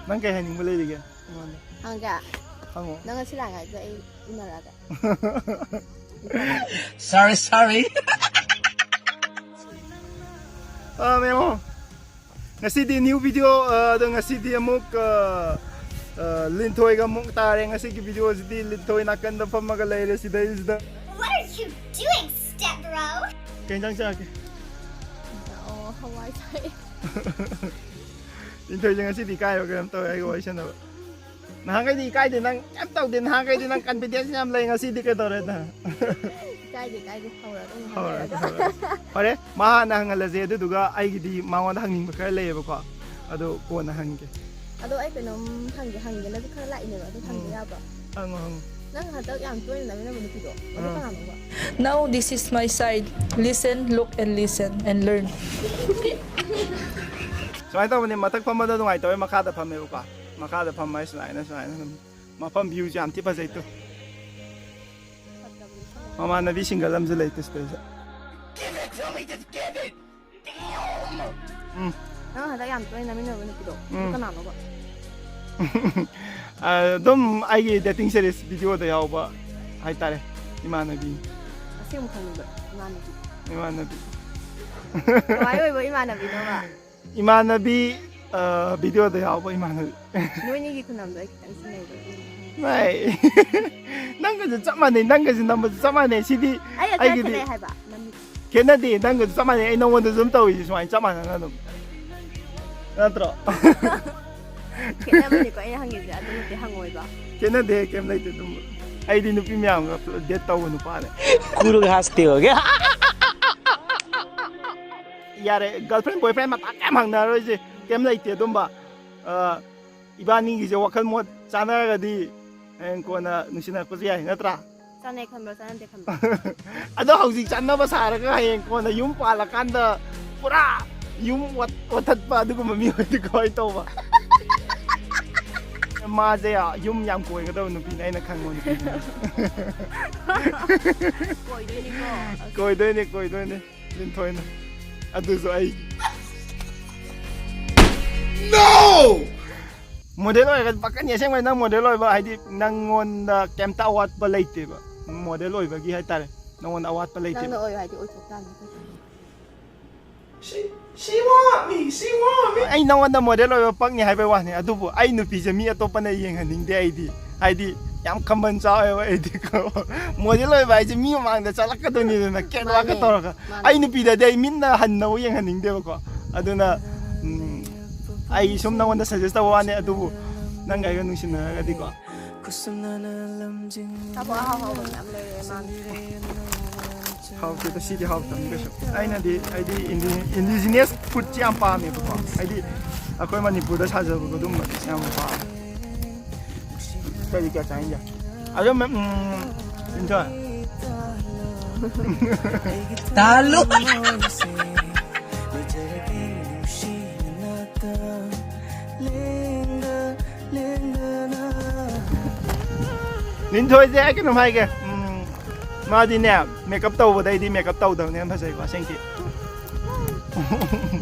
Nang kay haning mulai dige. Hangga. Hango. Nang sila nga sa inaraga. Sorry. Memo. Ngasi di new video ngasi di amuk lintoy ga muk tare ngasi ki video di lintoy nakan da pamaga leire sida isda. What are you doing, step bro? Kenjang cha ke. Oh, Hawaii Thai. Lintoy ngasi di kayo ga to ai go isna. Nah cái gì cái thì năng em tàu tiền hai cái thì năng confidence em lấy ngasi di cái đó đấy na. Cái gì hầu rồi đúng không? Phải đấy, mà nàng là gì đó duga ai cái đi mà ngon hàng cái lấy vậy quoi, ado cô na hàng cái. Ado ai phải nó hàng cái nó cứ lại nữa, nó hàng cái apa? Ang. Nang hatak yang tuh ini namanya mana gitu. Ado kan apa? Now this is my side. Listen, look and listen and learn. So ai tao mình mà thắc phàm mà đâu ngoài tao mà khá da phàm mấy quoi. Mà khá da phàm mấy slide mà phàm view jam tiếp vào tu. Mama na vi single am zulay tes pesa. Give it to me, just give it. Damn. Nang hatak yang tuh ini namanya mana gitu. Ado kan apa? Dom ai dating series video da yaw ba. Hai tare. Imana bi. Asing mukhang ba? Imana bi. Why ba imana bi no ba? Imana bi video da yaw ba imana bi. Nuôi như cái nam đó anh xin này đó. Này. Nang cái chậm mà này nang cái gì nằm chậm mà này CD. Ai cái này hay ba? Cái này thì nang cái chậm mà này anh nông dân zoom tàu gì xoay chậm mà nang nó. Nó trọ. Cái này mình có ai hàng cái gì? Ado mình hàng ngồi ba. Cái này thì cái này thì đúng. Ai đi nupi miam gặp dead tàu nó pa này. Kuro hasti ho gaya. Yaar girlfriend boyfriend mà tắc em hàng nào rồi gì. Cái này thì đúng ba. Ibani cái wakal mo chana ga di. Anh cô na nusina ko siya na tra. Sana ikan ba sana ikan ba. Ado hausi chana ba sara ka anh cô na yung pala kanda pura yung watat pa dugo mami di ko ito ba. Ma ya yung yam ko ga daw nupi na khang mo nupi. Koi doi ni lin thoi na. Ado so ai. No! Model oi kan pakan ya sang nang model oi ba hai di nang ngon kem ta awat ba leite ba model oi ba gi hai tare nang ngon awat ba leite Nang no oi hai di oi chok tan. She want me ai nang ngon model oi ba pak ni hai ba wa ni adu bu ai nu pi je mi atop na yeng haning de ai di yam kamban cha ai di ko model oi ba je mi mang da chalak ka do ni na ken wa ka tor ka ai nu pi da de min na han no yeng haning de ba ko aduna ai som nang wanda suggest wa ne adu nang ga nung sin na di ko Apa hao mình làm lời mang. how to city how tam ga sho ai na di indigenous food chiam pa me ko ai di akoi manipur da saja ko dum chiam pa sai ka chain ja ayo enjoy Talo. Nín thôi dễ cái nó hay kìa mà đi nè make up tàu vào đây đi make up tàu đầu nên phải quá xinh chị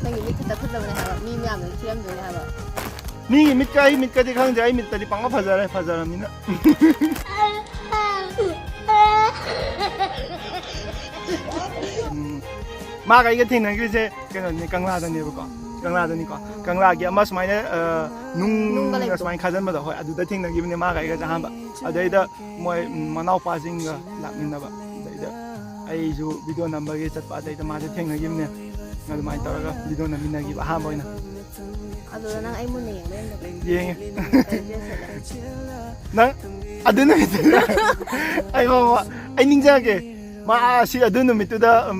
Nang ini kita pun dah nak mi mi ambil siam tu nak apa? mi mit cái đi khang dễ mit tadi pang apa fajar mina mà cái thing này cái nó như căng la đó nhiều quá căng la đó nhiều quá căng la kia mà smile nung cái smile khai dân mà đó thôi adu đó thing này cái mà cái jahan ba đây đó mọi manau passing lạc min đó ba đây đó ai ju video number cái chat pa đây đó mà cái thing này cái này ngài mai tao cái video này mình này cái ha boy na Ado nang ay mo na yang meron na. Yang nang adu na ito ay mama ay ninja ke ma si adu na ito da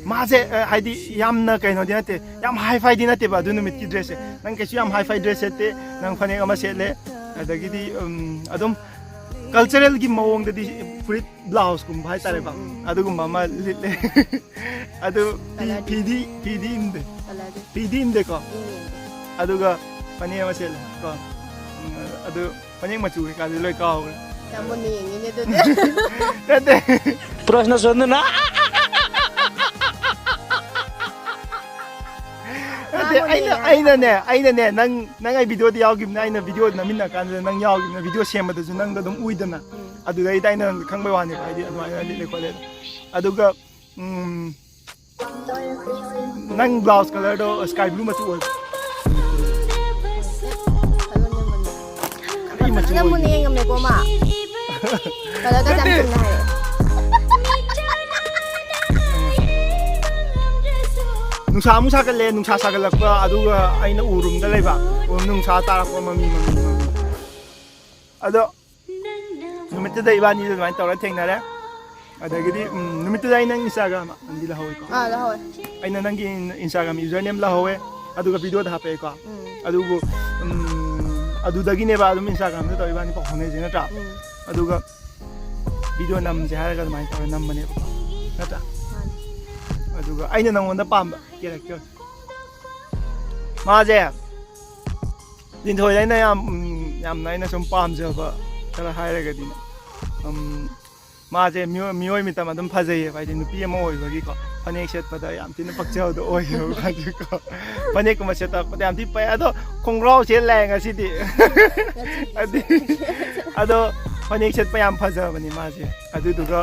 마제 하이디 얌나 kaino dinate yam hi-fi dinate ba dunu mit ki dress nang kesu yam hi-fi dress ete nang phane ama sele adagidi adum cultural gi mawong da di fruit blouse kum bhai tare ba adu kum mama litle adu pd inde ko adu ga phane ama sele ko adu phane machu ka loi ka ho Kamu ni yang ini tu. tete प्रश्न सोध्नु न ꯑꯩꯅꯅꯦ ꯅꯪ ꯑꯩ ꯚꯤꯗꯤꯑꯣꯗ ꯌꯥꯎꯈꯤꯕꯅꯦ ꯑꯩꯅ video ꯅꯝꯃꯤꯟꯅ ꯀꯥꯟꯗ ꯅꯪ ꯌꯥꯎꯈꯤꯕꯅꯦ video ꯁꯦꯝꯕꯗꯁꯨ ꯅꯪꯗꯣ ꯑꯗꯨꯝ ꯎꯏꯗꯅ ꯑꯗꯨꯗꯩꯗ ꯑꯩꯅ ꯈꯪꯕꯩ ꯋꯥꯅꯦꯕ ꯍꯥꯏꯗꯤ ꯑꯗꯨꯃꯥꯏꯅ ꯂꯤꯠꯂꯦ ꯈꯣꯠꯂꯦ ꯑꯗꯨꯒ ꯅꯪ ꯕ꯭ꯂꯥꯎꯁ ꯀꯂꯔꯗꯣ ꯁ꯭ꯀꯥꯏ ꯕ꯭ꯂꯨ ꯃꯆꯨ ꯑꯣꯏꯕ ꯀꯔꯤ ꯃꯆꯨ ꯅꯪ ꯃꯨꯟꯅ ꯌꯦꯡꯉꯝꯃꯦꯀꯣ ꯃꯥ ꯀꯂꯔꯒ ꯌꯥꯝ ꯆꯨꯝꯅ ꯍꯥꯏꯔꯦ ꯅꯨꯡꯁꯥ ꯑꯃꯨꯛ ꯁꯥꯒꯠꯂꯦ ꯅꯨꯡꯁꯥ ꯁꯥꯒꯠꯂꯛꯄ ꯑꯗꯨꯒ ꯑꯩꯅ ꯎꯔꯨꯝꯗ ꯂꯩꯕ ꯎꯔꯨꯝ ꯅꯨꯡꯁꯥ ꯇꯥꯔꯛꯄ ꯃꯃꯤ ꯑꯗꯣ ꯅꯨꯃꯤꯠꯇꯨꯗ ꯏꯕꯥꯅꯤꯗ ꯑꯗꯨꯃꯥꯏꯅ ꯇꯧꯔ ꯊꯦꯡꯅꯔꯦ ꯑꯗꯒꯤꯗꯤ ꯅꯨꯃꯤꯠꯇꯨꯗ ꯑꯩ ꯅꯪ ꯏꯟꯁꯇꯥꯒ꯭ꯔꯥꯝ ꯑꯃꯗꯤ ꯂꯧꯍꯧꯏꯀꯣ ꯂꯧꯍꯧꯋꯦ ꯑꯩꯅ ꯅꯪꯒꯤ ꯏꯟꯁꯇꯥꯒ꯭ꯔꯥꯝ ꯌꯨꯖꯔ ꯅꯦꯝ ꯂꯧꯍꯧꯋꯦ ꯑꯗꯨꯒ ꯚꯤꯗꯤꯑꯣꯗ ꯍꯥꯞꯄꯛꯑꯦꯀꯣ ꯑꯗꯨꯕꯨ ꯑꯗꯨꯗꯒꯤꯅꯦꯕ ꯑꯗꯨꯝ ꯏꯟꯁꯇꯥꯒ꯭ꯔꯥꯝꯗ ꯇꯧꯔꯏꯕꯥꯅꯤ ꯄꯥꯎ ꯐꯥꯎꯅꯩꯁꯦ ꯅꯠꯇ꯭ꯔꯥ ꯑꯗꯨꯒ ꯚꯤꯗꯤꯑꯣ ꯅꯝꯁꯦ ꯍꯥꯏꯔꯒ ꯑꯗꯨꯃꯥꯏꯅ ꯇꯧꯔ ꯅꯝꯕꯅꯦꯕꯀꯣ ꯅꯠꯇ꯭ꯔꯥ ꯑꯗꯨꯒ ꯑꯩꯅ ꯅꯪꯉꯣꯟꯗ ꯄꯥꯝꯕ ꯀꯦꯔꯦꯛꯇꯔ ꯃꯥꯁꯦ ꯂꯤꯟꯊꯣꯏ ꯑꯩꯅ ꯌꯥꯝꯅ ꯑꯩꯅ ꯁꯨꯝ ꯄꯥꯝꯖꯕ ꯈꯔ ꯍꯥꯏꯔꯒꯗꯤꯅꯦ ꯃꯥꯁꯦ ꯃꯤꯑꯣꯏ ꯃꯤꯇꯝ ꯑꯗꯨꯝ ꯐꯖꯩꯌꯦꯕ ꯍꯥꯏꯗꯤ ꯅꯨꯄꯤ ꯑꯃ ꯑꯣꯏꯕꯒꯤꯀꯣ ꯐꯅꯦꯛ ꯁꯦꯠꯄꯗ ꯌꯥꯝ ꯊꯤꯅ ꯄꯛꯆꯕꯗꯣ ꯑꯣꯏꯌꯦꯕ ꯃꯥꯁꯦꯀꯣ ꯐꯅꯦꯛꯀꯨꯝꯕ ꯁꯦꯠꯇꯛꯄꯗ ꯌꯥꯝ ꯊꯤꯅ ꯄꯛꯑꯦ ꯑꯗꯣ ꯈꯣꯡꯒ꯭ꯔꯥꯎ ꯁꯦꯠꯂꯦ ꯉꯁꯤꯗꯤ ꯑꯗꯣ ꯐꯅꯦꯛ ꯁꯦꯠꯄ ꯌꯥꯝ ꯐꯖꯕꯅꯤ ꯃꯥꯁꯦ ꯑꯗꯨꯗꯨꯒ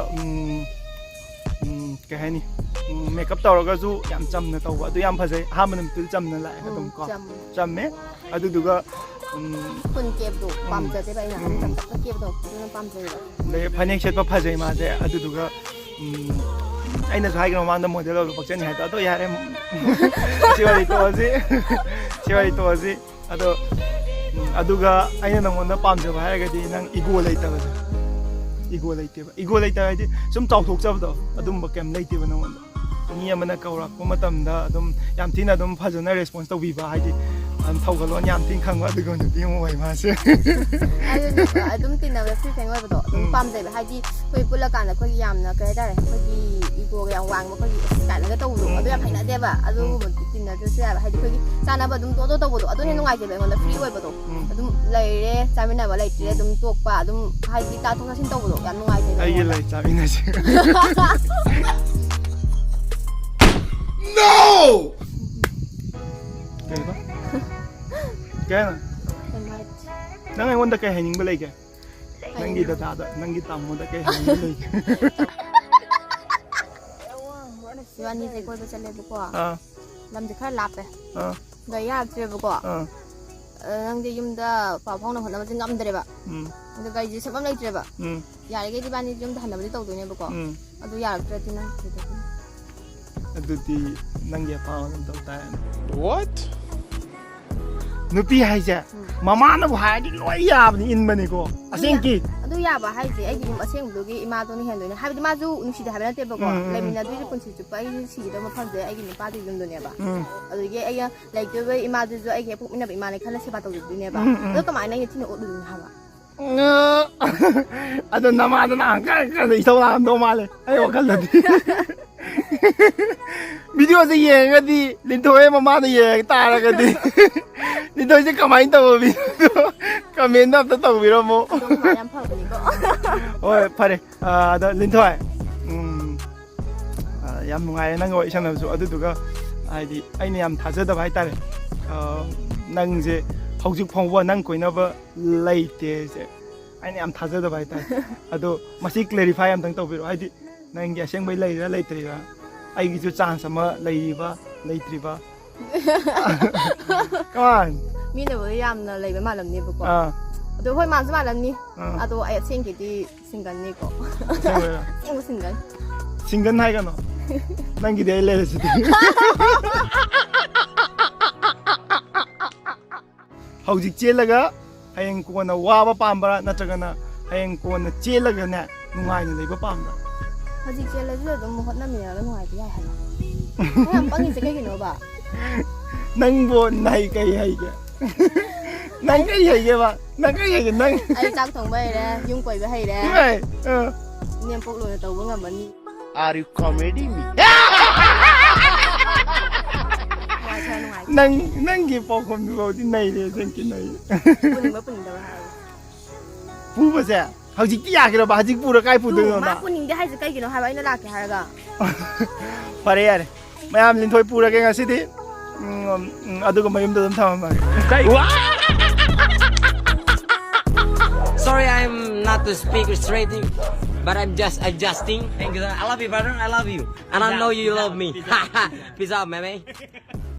ꯀꯩ ꯍꯥꯏꯅꯤ ꯃꯦꯀꯞ ꯇꯧꯔꯒꯁꯨ ꯌꯥꯝ ꯆꯝꯅ ꯇꯧꯕ ꯑꯗꯨ ꯌꯥꯝ ꯐꯖꯩ ꯑꯍꯥꯟꯕ ꯅꯨꯃꯤꯠꯇꯨꯗꯤ ꯆꯝꯅ ꯂꯥꯛꯑꯦ ꯑꯗꯨꯝ ꯀꯣ ꯆꯝꯃꯦ ꯑꯗꯨꯗꯨꯒ ꯈꯨꯟ ꯀꯦꯕꯗꯣ ꯄꯥꯝꯖꯗꯦꯕ ꯑꯩꯅ ꯆꯝꯇꯛꯅ ꯀꯦꯕꯗꯣ ꯑꯗꯨꯅ ꯄꯥꯝꯖꯩꯕ ꯑꯗꯩ ꯐꯅꯦꯛ ꯁꯦꯠꯄ ꯐꯖꯩ ꯃꯥꯁꯦ ꯑꯗꯨꯗꯨꯒ ꯑꯩꯅꯁꯨ ꯍꯥꯏꯈ꯭ꯔ ꯃꯃꯥꯡꯗ ꯃꯣꯗꯦꯜ ꯑꯣꯏꯕ ꯄꯛꯆꯅꯤ ꯍꯥꯏꯗꯣ ꯑꯗꯣ ꯌꯥꯔꯦ ꯁꯤ ꯋꯥꯔꯤ ꯇꯣꯛꯑꯁꯤ ꯑꯗꯣ ꯑꯗꯨꯒ ꯑꯩꯅ ꯅꯪꯉꯣꯟꯗ ꯄꯥꯝꯖꯕ ꯍꯥꯏꯔꯒꯗꯤ ꯅꯪ ꯏꯒꯣ ꯂꯩꯇꯕꯁꯦ ꯏꯒꯣ ꯂꯩꯇꯦꯕ ꯏꯒꯣ ꯂꯩꯇꯕ ꯍꯥꯏꯗꯤ ꯁꯨꯝ ꯆꯥꯎꯊꯣꯛꯆꯕꯗꯣ ꯑꯗꯨꯝꯕ ꯀꯩꯝ ꯂꯩꯇꯦꯕ ꯅꯪꯉꯣꯟꯗ ꯃꯤ ꯑꯃꯅ ꯀꯧꯔꯛꯄ ꯃꯇꯝꯗ ꯑꯗꯨꯝ ꯌꯥꯝ ꯊꯤꯅ ꯑꯗꯨꯝ ꯐꯖꯅ ꯔꯦꯁꯄꯣꯟꯁ ꯇꯧꯕꯤꯕ ꯍꯥꯏꯗꯤ ꯊꯧꯒꯜꯂꯣꯟ ꯌꯥꯝ ꯊꯤꯅ ꯈꯪꯕ ꯑꯗꯨꯒ ꯅꯨꯄꯤ ꯑꯃ ꯑꯣꯏ ꯃꯥꯁꯦ ꯑꯗꯨꯝ ꯇꯤꯟꯅꯕ ꯐ꯭ꯔꯤ ꯐ꯭ꯔꯦꯡ ꯑꯣꯏꯕꯗꯣ ꯑꯗꯨꯝ ꯄꯥꯝꯖꯩꯕ ꯍꯥꯏꯗꯤ ꯑꯩꯈꯣꯏ ꯄꯨꯜꯂꯀꯥꯟꯗ ꯑꯩꯈꯣꯏꯒꯤ ꯌꯥꯝꯅ ꯀꯩ ꯍꯥꯏꯇꯥꯔꯦ ꯑꯩꯈꯣꯏꯒꯤ ꯏꯒꯣꯒ ꯌꯥꯝ ꯋꯥꯡꯕ ꯑꯩꯈꯣꯏꯒꯤ ꯀꯥꯏꯅꯒ ꯇꯧꯕꯗꯣ ꯑꯗꯨ ꯌꯥꯝ ꯍꯩꯅꯗꯦꯕ ꯑꯗꯨꯒꯨꯝꯕꯗꯤ ꯇꯤꯟꯅꯗ꯭ꯔꯁꯨ ꯌꯥꯏꯕ ꯍꯥꯏꯗꯤ ꯑꯩꯈꯣꯏꯒꯤ ꯆꯥꯅꯕ ꯑꯗꯨꯝ ꯇꯣꯇꯣ ꯇꯧꯕꯗꯣ ꯑꯗꯨꯅ ꯅꯨꯡꯉꯥꯏꯖꯩꯕ ꯑꯩꯉꯣꯟꯗ ꯐ꯭ꯔꯤ ꯑꯣꯏꯕꯗꯣ ꯑꯗꯨꯝ ꯂꯩꯔꯦ ꯆꯥꯃꯤꯟꯅꯕ ꯂꯩꯇ꯭ꯔꯦ ꯑꯗꯨꯝ ꯇꯣꯛꯄ ꯑꯗꯨꯝ ꯍꯥꯏꯗꯤ ꯇꯥꯊꯣꯛ ꯇꯥꯁꯤꯟ ꯇꯧꯕꯗꯣ ꯌꯥꯝ ꯅꯨꯡꯉꯥꯏꯖꯩꯕ ꯑꯩꯒꯤ ꯂꯩ ꯆꯥꯃꯤꯟꯅꯁꯤ ꯀꯩꯕ ꯀꯩꯅꯣ ꯅꯪ ꯑꯩꯉꯣꯟꯗ ꯀꯩ ꯍꯥꯏꯅꯤꯡꯕ ꯂꯩꯒꯦ ꯅꯪꯒꯤ ꯗꯇꯥꯗ ꯅꯪꯒꯤ ꯇꯥꯃꯣꯗ ꯀꯩ ꯍꯥꯏꯅꯤꯡꯕ ꯂꯩꯒꯦ 이완이제 거기서 잘래보고 남자 칼 라페 나 야트레보고 낭제 юм다 파파오나 혼나면 좀 남들어봐 그러니까 이제 세번 레이트래봐 야르게 디바니 좀 더 한다면 떠도네보고 아도 야르트레티 난 ꯑꯗꯨꯗꯤ ꯅꯪꯒꯤ ꯑꯄꯥꯝꯕ ꯑꯗꯨꯝ ꯇꯧ ꯇꯥꯔꯦ what ꯅꯨꯄꯤ ꯍꯥꯏꯁꯦ ꯃꯃꯥꯅꯕꯨ ꯍꯥꯏꯔꯗꯤ ꯂꯣꯏ ꯌꯥꯕꯅꯤ 인ꯕꯅꯤꯀꯣ ꯑꯁꯦꯡꯀꯤ ꯑꯗꯨ ꯌꯥꯕ ꯍꯥꯏꯁꯦ ꯑꯩꯒꯤ ꯌꯨꯝ ꯑꯁꯦꯡꯕꯗꯨꯒꯤ ꯏꯃꯥꯗꯣꯅ ꯍꯦꯟꯗꯣꯏꯅꯦ ꯍꯥꯏꯕꯗꯤ ꯃꯥꯁꯨ ꯅꯨꯡꯁꯤꯗꯦ ꯍꯥꯏꯕ ꯅꯠꯇꯦꯕꯀꯣ ꯂꯩꯃꯤꯟꯅꯗꯣꯏꯁꯦ ꯄꯨꯟꯁꯤ ꯆꯨꯞꯄ ꯑꯩꯁꯨ ꯁꯤꯒꯗꯕ ꯃꯐꯝꯁꯦ ꯑꯩꯒꯤ ꯅꯨꯄꯥꯗꯨꯒꯤ ꯌꯨꯝꯗꯨꯅꯦꯕ ꯑꯗꯨꯗꯒꯤ ꯑꯩꯅ ꯂꯩꯇꯣꯏꯕ ꯏꯃꯥꯗꯨꯁꯨ ꯑꯩꯒꯤ ꯍꯦꯛ ꯄꯣꯛꯃꯤꯟꯅꯕ ꯏꯃꯥꯅ ꯈꯜꯂ ꯁꯦꯕꯥ ꯇꯧꯖꯗꯣꯏꯅꯦꯕ ꯑꯗꯣ ꯀꯃꯥꯏꯅ ꯑꯩꯅ ꯊꯤꯅ ꯑꯣꯠꯂꯨꯗꯣꯏꯅꯣ ꯍꯥꯏꯕ ꯑꯗꯣ ꯅꯃꯥꯗꯅ ꯀꯥꯟꯗ ꯏꯁꯧ ꯂꯥꯛꯑꯝꯗꯧ ꯃꯥꯜꯂꯦ ꯑꯩ ꯋꯥꯈꯜꯗꯗꯤ ꯚꯤꯗꯤꯑꯣꯁꯦ ꯌꯦꯡꯉꯒꯗꯤ ꯂꯤꯟꯊꯣꯏ ꯃꯃꯥꯅ ꯌꯦꯡ ꯇꯥꯔꯒꯗꯤ ꯂꯤꯟꯊꯣꯏꯁꯦ ꯀꯃꯥꯏꯅ ꯇꯧꯕ ꯚꯤꯗꯤꯑꯣ ꯀꯃꯦꯟꯗ ꯑꯝꯇ ꯇꯧꯕꯤꯔꯝꯃꯣ ꯌꯥꯝ ꯐꯕꯅꯤꯀꯣ ꯍꯣꯏ ꯐꯔꯦ ꯑꯗꯣ ꯂꯤꯟꯊꯣꯏ ꯌꯥꯝ ꯅꯨꯡꯉꯥꯏꯔꯦ ꯅꯪꯒ ꯋꯥꯔꯤ ꯁꯥꯟꯅꯕꯁꯨ ꯑꯗꯨꯗꯨꯒ ꯍꯥꯏꯗꯤ ꯑꯩꯅ ꯌꯥꯝ ꯊꯥꯖꯗꯕ ꯍꯥꯏꯇꯥꯔꯦ ꯅꯪꯁꯦ ꯍꯧꯖꯤꯛ ꯐꯥꯎꯕ ꯅꯪ ꯀꯣꯏꯅꯕ ꯂꯩꯇꯦꯁꯦ ꯑꯩꯅ ꯌꯥꯝ ꯊꯥꯖꯗꯕ ꯍꯥꯏꯇꯥꯔꯦ ꯑꯗꯣ ꯃꯁꯤ ꯀ꯭ꯂꯦꯔꯤꯐꯥꯏ ꯑꯝꯇꯪ ꯇꯧꯕꯤꯔꯣ ꯍꯥꯏꯗꯤ ꯅꯪꯒꯤ ꯑꯁꯦꯡꯕꯩ ꯂꯩꯔꯤꯔꯥ ꯂꯩꯇ꯭ꯔꯤꯔꯥ ꯑꯩꯒꯤꯁꯨ ꯆꯥꯟꯁ ꯑꯃ ꯂꯩꯔꯤꯕ ꯂꯩꯇ꯭ꯔꯤꯕ ꯀꯃꯥꯟ ꯃꯤꯅꯕꯨꯗꯤ ꯌꯥꯝꯅ ꯂꯩꯕ ꯃꯥꯜꯂꯝꯅꯦꯕꯀꯣ ꯑꯗꯣ ꯍꯣꯏ ꯃꯥꯟꯁꯨ ꯃꯥꯜꯂꯝꯅꯤ ꯑꯗꯣ ꯑꯩ ꯑꯁꯦꯡꯒꯤꯗꯤ ꯁꯤꯡꯒꯜꯅꯤꯀꯣ ꯑꯁꯦꯡꯕ ꯁꯤꯡꯒꯜ ꯁꯤꯡꯒꯜ ꯍꯥꯏꯒꯅꯣ ꯅꯪꯒꯤꯗꯤ ꯑꯩ ꯂꯩꯔꯁꯤꯗꯤ ꯍꯧꯖꯤꯛ ꯆꯦꯜꯂꯒ ꯍꯌꯦꯡ ꯀꯣꯟꯅ ꯋꯥꯕ ꯄꯥꯝꯕ꯭ꯔꯥ ꯅꯠꯇ꯭ꯔꯒꯅ ꯍꯌꯦꯡ ꯀꯣꯟꯅ ꯆꯦꯜꯂꯒꯅꯦ ꯅꯨꯡꯉꯥꯏꯅ ꯂꯩꯕ ꯄꯥꯝꯕ꯭ꯔꯥ ꯍꯧꯖꯤꯛ ꯆꯦꯜꯂꯁꯨ ꯑꯗꯨꯝ ꯍꯣꯠꯅꯃꯤꯟꯅꯔꯒ ꯅꯨꯡꯉꯥꯏꯕ ꯌꯥꯏ ꯍꯥꯏꯕ ꯌꯥꯝ ꯄꯪꯉꯤꯁꯦ ꯀꯩꯒꯤꯅꯣꯕ ꯅꯪꯕꯨ ꯅꯥꯏ ꯀꯩ ꯍꯩꯒꯦ ꯅꯪ ꯀꯩ ꯍꯩꯒꯦꯕ ꯅꯪ ꯀꯩ ꯍꯩꯒꯦ ꯅꯪ ꯑꯩ ꯆꯥꯛ ꯊꯣꯡꯕ ꯍꯩꯔꯦ ꯌꯨꯝ ꯀꯣꯏꯕ ꯍꯩꯔꯦ ꯅꯦꯝꯄꯣꯛ ꯂꯣꯏꯅ ꯇꯧꯕ ꯉꯝꯃꯅꯤ Are you comedy me? ꯅꯪꯒꯤ ꯄꯥꯎꯈꯨꯝꯗꯨꯐꯥꯎꯗꯤ ꯅꯩꯔꯦ ꯁꯦꯡꯀꯤ ꯅꯩꯔꯦ ꯄꯨꯅꯤꯡꯕ ꯄꯨꯅꯤꯡꯗꯕ ꯍꯥꯏꯔꯒ ꯄꯨꯕꯁꯦ ꯍꯧꯖꯤꯛꯇꯤ ꯌꯥꯈꯤꯔꯕ ꯍꯧꯖꯤꯛ ꯄꯨꯔ ꯀꯥꯏ ꯄꯨꯗꯣꯏꯅꯣ ꯃꯥ ꯄꯨꯅꯤꯡꯗꯦ ꯍꯥꯏꯁꯦ ꯀꯩꯒꯤꯅꯣ ꯍꯥꯏꯕ ꯑꯩꯅ ꯂꯥꯛꯀꯦ ꯍꯥꯏꯔꯒ ꯐꯔꯦ ꯌꯥꯔꯦ ꯃꯌꯥꯝ ꯂꯤꯟꯊꯣꯏ ꯄꯨꯔꯒꯦ ꯉꯁꯤꯗꯤ ꯑꯗꯨꯒ ꯃꯌꯨꯝꯗ ꯑꯗꯨꯝ ꯊꯝꯃꯝꯃꯒꯦ Sorry, I'm not to speak straight, but I'm just adjusting. And I love you, brother. I love you, and I know you love me. Peace out, man.